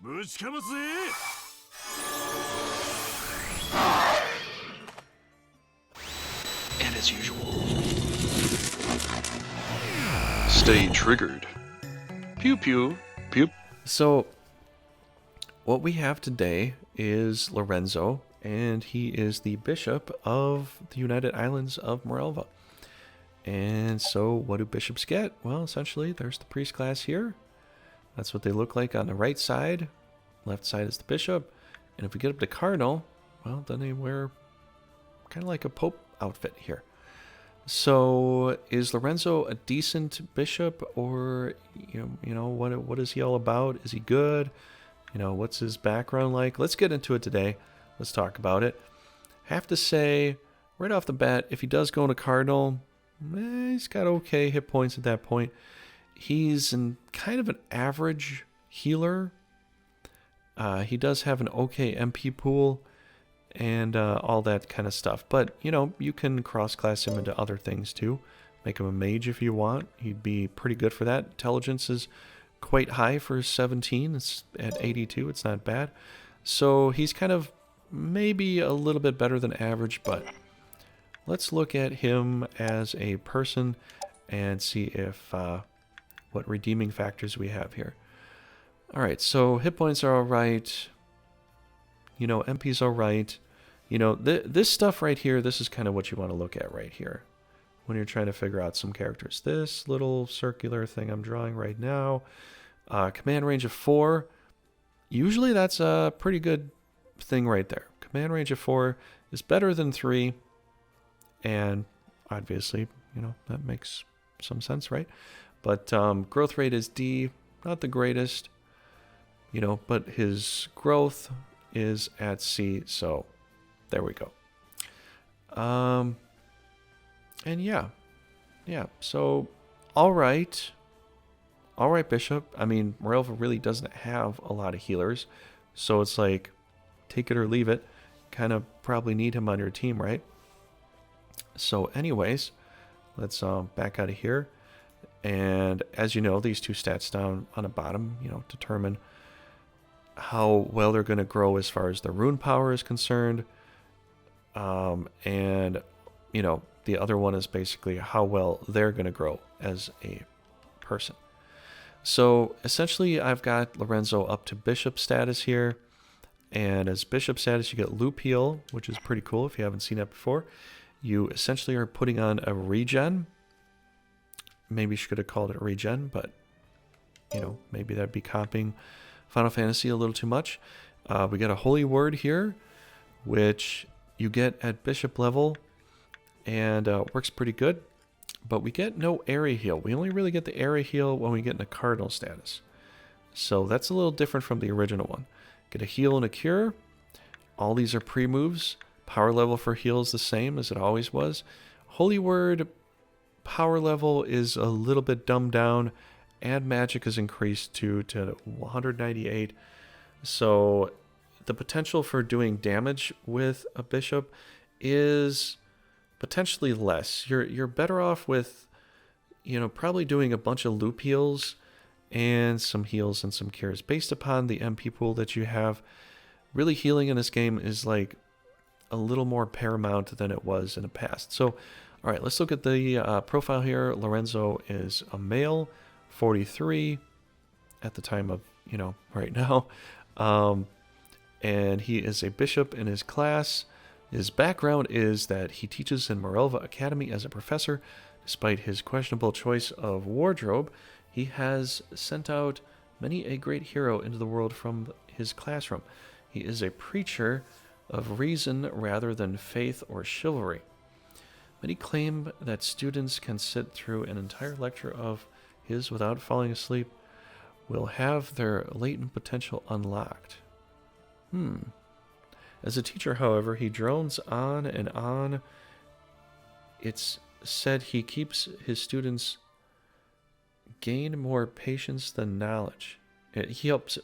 And as usual, stay triggered. Pew pew, pew. So, what we have today is Lorenzo, and he is the bishop of the United Islands of Mirelva. And so, what do bishops get? Well, essentially, there's the priest class here. That's what they look like on the right side. Left side is the bishop. And if we get up to cardinal, well, then they wear kind of like a pope outfit here. So is Lorenzo a decent bishop, or what is he all about? Is he good? What's his background like? Let's get into it today. Let's talk about it. Have to say right off the bat, if he does go into cardinal, he's got okay hit points at that point. He's kind of an average healer. He does have an okay MP pool and all that kind of stuff. But, you can cross-class him into other things too. Make him a mage if you want. He'd be pretty good for that. Intelligence is quite high for 17. It's at 82. It's not bad. So he's kind of maybe a little bit better than average, but let's look at him as a person and see if what redeeming factors we have here. All right, so hit points are all right. MP's all right. This stuff right here, this is kind of what you want to look at right here when you're trying to figure out some characters. This little circular thing I'm drawing right now, command range of 4. Usually that's a pretty good thing right there. Command range of 4 is better than 3. And obviously, that makes some sense, right? But growth rate is D, not the greatest, but his growth is at C, so there we go. And yeah, so all right, bishop. I mean, Mirelva really doesn't have a lot of healers, so it's like take it or leave it. Kind of probably need him on your team, right? So anyways, let's back out of here. And as you know, these two stats down on the bottom, determine how well they're going to grow as far as the rune power is concerned. And, the other one is basically how well they're going to grow as a person. So essentially, I've got Lorenzo up to bishop status here. And as bishop status, you get loop heal, which is pretty cool if you haven't seen that before. You essentially are putting on a regen. Maybe you should have called it a regen, but, maybe that'd be copying Final Fantasy a little too much. We got a holy word here, which you get at bishop level, and works pretty good. But we get no area heal. We only really get the area heal when we get into cardinal status. So that's a little different from the original one. Get a heal and a cure. All these are pre-moves. Power level for heal is the same as it always was. Holy word power level is a little bit dumbed down. Add magic is increased to 198. So the potential for doing damage with a bishop is potentially less. You're better off with, probably doing a bunch of loop heals and some heals and some cures. Based upon the MP pool that you have, really healing in this game is like a little more paramount than it was in the past. So, all right, let's look at the profile here. Lorenzo is a male, 43 at the time of, right now. And he is a bishop in his class. His background is that he teaches in Mirelva Academy as a professor. Despite his questionable choice of wardrobe, he has sent out many a great hero into the world from his classroom. He is a preacher of reason rather than faith or chivalry. Many claim that students can sit through an entire lecture of his without falling asleep will have their latent potential unlocked. As a teacher, however, he drones on and on. It's said he keeps his students gain more patience than knowledge. He helps,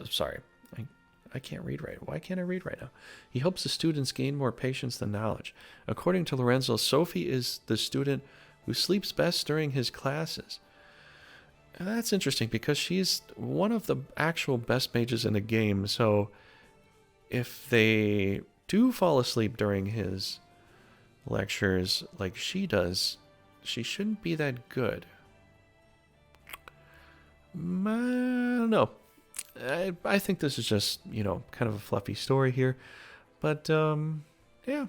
I can't read right. Why can't I read right now? He hopes the students gain more patience than knowledge. According to Lorenzo, Sophie is the student who sleeps best during his classes. That's interesting because she's one of the actual best mages in the game. So if they do fall asleep during his lectures like she does, she shouldn't be that good. I don't know. I think this is just, you know, kind of a fluffy story here. But, yeah.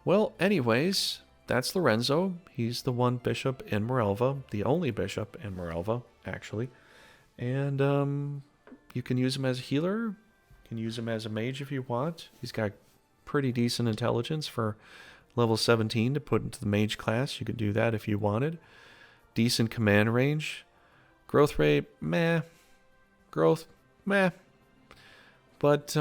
Well, anyways, that's Lorenzo. He's the one bishop in Mirelva, the only bishop in Mirelva, actually. And you can use him as a healer. You can use him as a mage if you want. He's got pretty decent intelligence for level 17 to put into the mage class. You could do that if you wanted. Decent command range. Growth rate, meh. Growth, meh. But,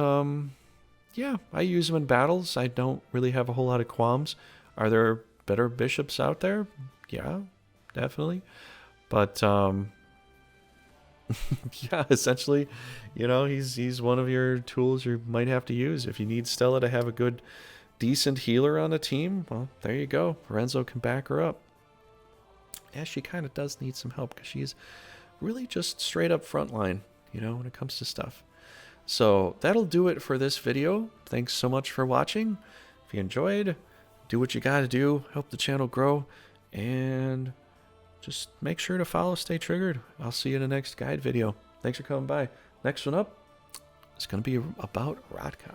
yeah, I use him in battles. I don't really have a whole lot of qualms. Are there better bishops out there? Yeah, definitely. But, yeah, essentially, you know, he's one of your tools you might have to use. If you need Stella to have a good, decent healer on the team, well, there you go. Lorenzo can back her up. Yeah, she kind of does need some help because she's really just straight up frontline, you know, when it comes to stuff. So that'll do it for this video. Thanks so much for watching. If you enjoyed, do what you gotta do, help the channel grow, and just make sure to follow Stay Triggered. I'll see you in the next guide video. Thanks for coming by. Next one up is going to be about Radka.